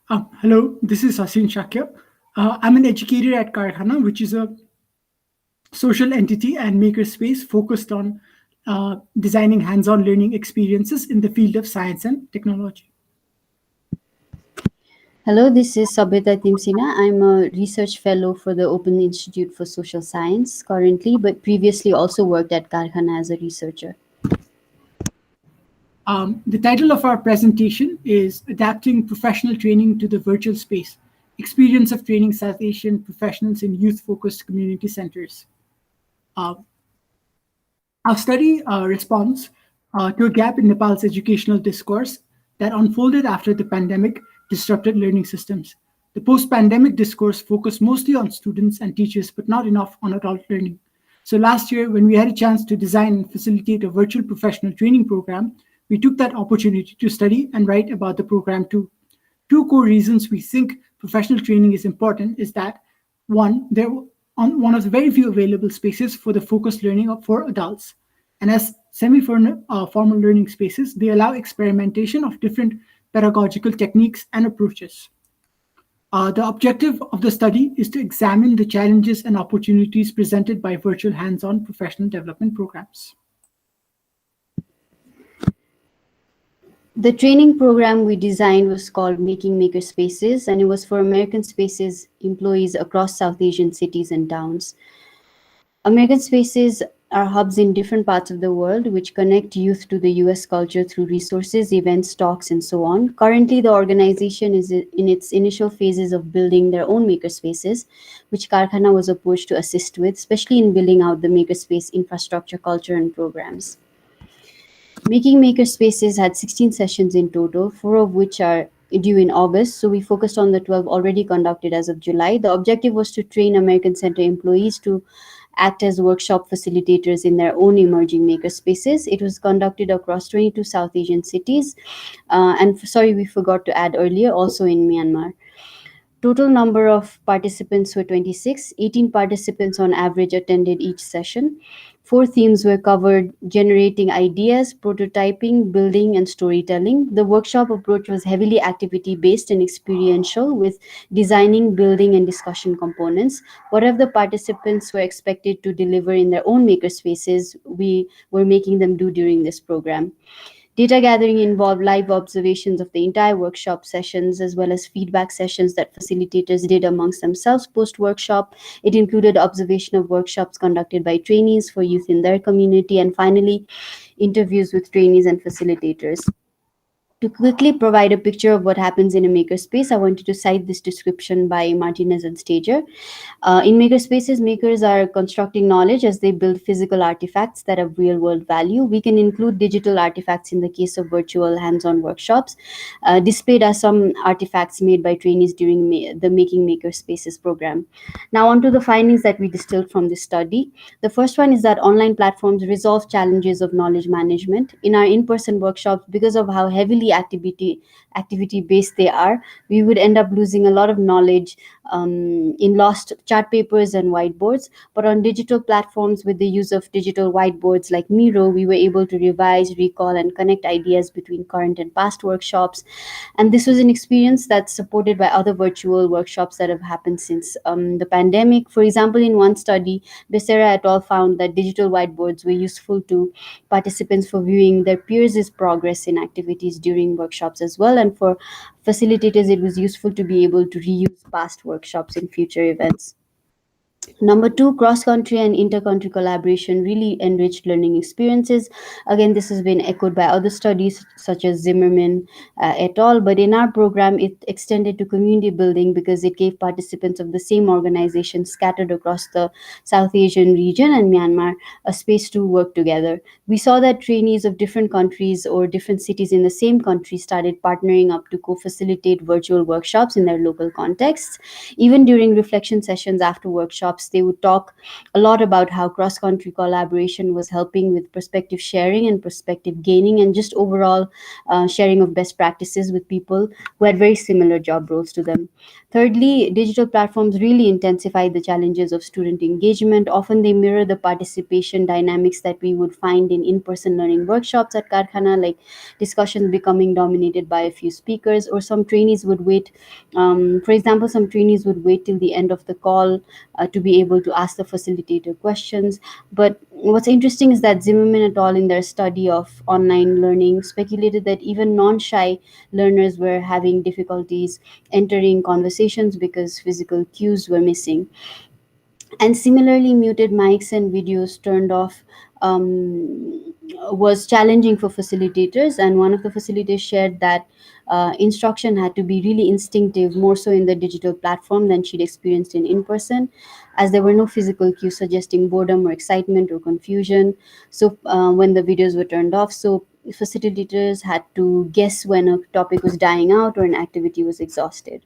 Hello, this is Hasin Shakya. I'm an educator at Karkhana, which is a social entity and makerspace focused on designing hands on learning experiences in the field of science and technology. Hello, this is Sabhyata Timsina. I'm a research fellow for the Open Institute for Social Science currently, but previously also worked at Karkhana as a researcher. The title of our presentation is Adapting Professional Training to the Virtual Space Experience of Training South Asian Professionals in Youth Focused Community Centers. Uh, Our study responds to a gap in Nepal's educational discourse that unfolded after the pandemic disrupted learning systems. The post pandemic discourse focused mostly on students and teachers, but not enough on adult learning. So last year, when we had a chance to design and facilitate a virtual professional training program, we took that opportunity to study and write about the program too. Two core reasons we think professional training is important is that one, they're on one of the very few available spaces for the focused learning for adults. And as semi-formal learning spaces, they allow experimentation of different pedagogical techniques and approaches. The objective of the study is to examine the challenges and opportunities presented by virtual hands-on professional development programs. The training program we designed was called Making Makerspaces, and it was for American Spaces employees across South Asian cities and towns. American Spaces are hubs in different parts of the world which connect youth to the US culture through resources, events, talks, and so on. Currently, the organization is in its initial phases of building their own makerspaces, which Karkhana was approached to assist with, especially in building out the makerspace infrastructure, culture, and programs. Making Makerspaces had 16 sessions in total, four of which are due in August, so we focused on the 12 already conducted as of July. The objective was to train American Center employees to act as workshop facilitators in their own emerging makerspaces. It was conducted across 22 South Asian cities, and sorry, we forgot to add earlier, also in Myanmar. Total number of participants were 26. 18 participants on average attended each session. Four themes were covered: generating ideas, prototyping, building, and storytelling. The workshop approach was heavily activity based and experiential, with designing, building, and discussion components. Whatever the participants were expected to deliver in their own makerspaces, we were making them do during this program. Data gathering involved live observations of the entire workshop sessions as well as feedback sessions that facilitators did amongst themselves post workshop. It included observation of workshops conducted by trainees for youth in their community, and finally, interviews with trainees and facilitators. To quickly provide a picture of what happens in a makerspace, I wanted to cite this description by Martinez and Stager. In makerspaces, makers are constructing knowledge as they build physical artifacts that have real world value. We can include digital artifacts in the case of virtual hands on workshops. Displayed are some artifacts made by trainees during the Making Makerspaces program. Now, on to the findings that we distilled from this study. The first one is that online platforms resolve challenges of knowledge management. In our in person workshops, because of how heavily activity based they are, we would end up losing a lot of knowledge in lost chart papers and whiteboards. But on digital platforms, with the use of digital whiteboards like Miro, we were able to revise, recall, and connect ideas between current and past workshops. And this was an experience that's supported by other virtual workshops that have happened since the pandemic. For example, in one study, Becerra et al. Found that digital whiteboards were useful to participants for viewing their peers' progress in activities during workshops as well. And for facilitators, it was useful to be able to reuse past workshops in future events. Number two, cross-country and inter-country collaboration really enriched learning experiences. Again, this has been echoed by other studies such as Zimmerman et al. But in our program, it extended to community building because it gave participants of the same organization scattered across the South Asian region and Myanmar a space to work together. We saw that trainees of different countries or different cities in the same country started partnering up to co-facilitate virtual workshops in their local contexts. Even during reflection sessions after workshops, workshops, they would talk a lot about how cross-country collaboration was helping with perspective sharing and perspective gaining, and just overall sharing of best practices with people who had very similar job roles to them. Thirdly, digital platforms really intensify the challenges of student engagement. Often they mirror the participation dynamics that we would find in in-person learning workshops at Karkhana, like discussions becoming dominated by a few speakers, or some trainees would wait. For example, some trainees would wait till the end of the call to be able to ask the facilitator questions. But what's interesting is that Zimmerman et al., in their study of online learning, speculated that even non-shy learners were having difficulties entering conversations because physical cues were missing. And similarly, muted mics and videos turned off was challenging for facilitators. And one of the facilitators shared that instruction had to be really instinctive, more so in the digital platform than she'd experienced in person, as there were no physical cues suggesting boredom or excitement or confusion. So when the videos were turned off, so facilitators had to guess when a topic was dying out or an activity was exhausted.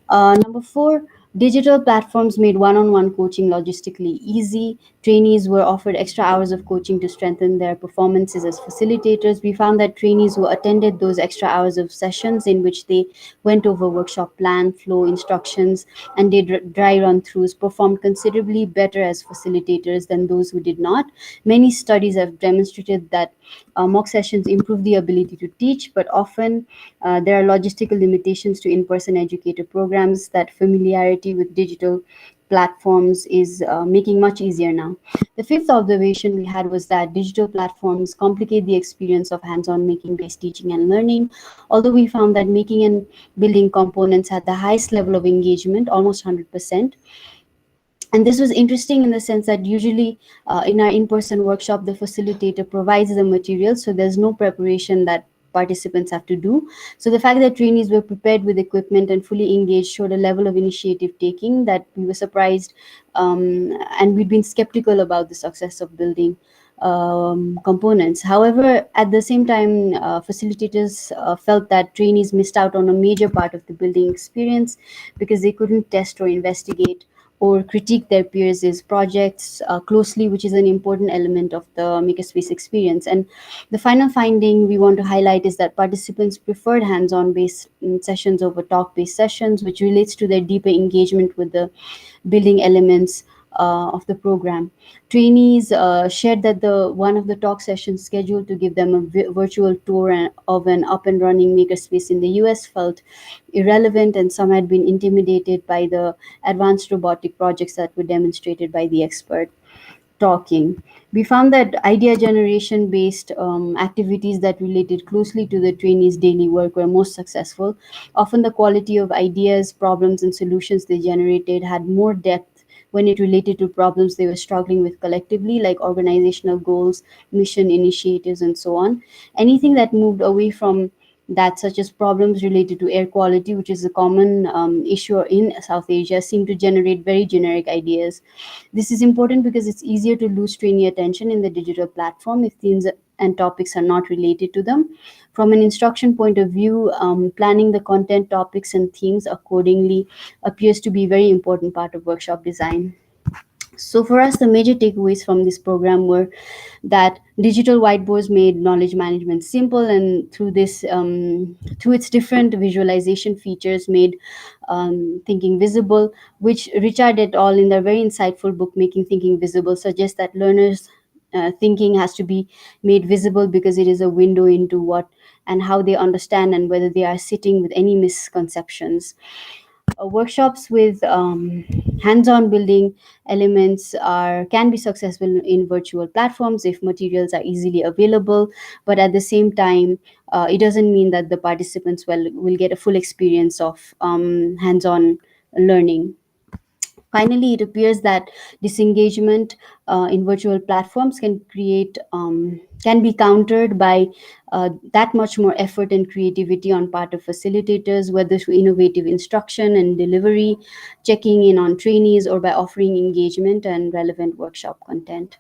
Number four, digital platforms made one on one coaching logistically easy. Trainees were offered extra hours of coaching to strengthen their performances as facilitators. We found that trainees who attended those extra hours of sessions in which they went over workshop plan, flow, instructions, and did dry run throughs performed considerably better as facilitators than those who did not. Many studies have demonstrated that mock sessions improve the ability to teach, but often there are logistical limitations to in person educator programs that familiarity with digital platforms is making much easier now. The fifth observation we had was that digital platforms complicate the experience of hands on making based teaching and learning. Although we found that making and building components had the highest level of engagement, almost 100%. And this was interesting in the sense that usually in our in-person workshop the facilitator provides the material, so there's no preparation that participants have to do. So the fact that trainees were prepared with equipment and fully engaged showed a level of initiative taking that we were surprised, and we'd been skeptical about the success of building components. However, at the same time, facilitators felt that trainees missed out on a major part of the building experience because they couldn't test or investigate or critique their peers' projects closely, which is an important element of the makerspace experience. And the final finding we want to highlight is that participants preferred hands-on based sessions over talk-based sessions, which relates to their deeper engagement with the building elements of the program. Trainees shared that the one of the talk sessions scheduled to give them a virtual tour of an up and running makerspace in the US felt irrelevant, and some had been intimidated by the advanced robotic projects that were demonstrated by the expert talking. We found that idea generation based activities that related closely to the trainees' daily work were most successful. Often, the quality of ideas, problems, and solutions they generated had more depth when it related to problems they were struggling with collectively, like organizational goals, mission initiatives, and so on. Anything that moved away from that, such as problems related to air quality, which is a common issue in South Asia, seem to generate very generic ideas. This is important because it's easier to lose trainee attention in the digital platform if themes and topics are not related to them. From an instruction point of view, planning the content, topics, and themes accordingly appears to be a very important part of workshop design. So for us, the major takeaways from this program were that digital whiteboards made knowledge management simple, and through its different visualization features, made thinking visible, which Richard et al. In their very insightful book, Making Thinking Visible, suggests that learners' thinking has to be made visible because it is a window into what and how they understand and whether they are sitting with any misconceptions. Workshops with hands-on building elements can be successful in virtual platforms if materials are easily available, but at the same time it doesn't mean that the participants will get a full experience of hands-on learning. Finally, it appears that disengagement in virtual platforms can be countered by that much more effort and creativity on part of facilitators, whether through innovative instruction and delivery, checking in on trainees, or by offering engagement and relevant workshop content.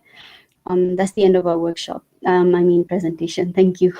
That's the end of our workshop. I mean presentation. Thank you.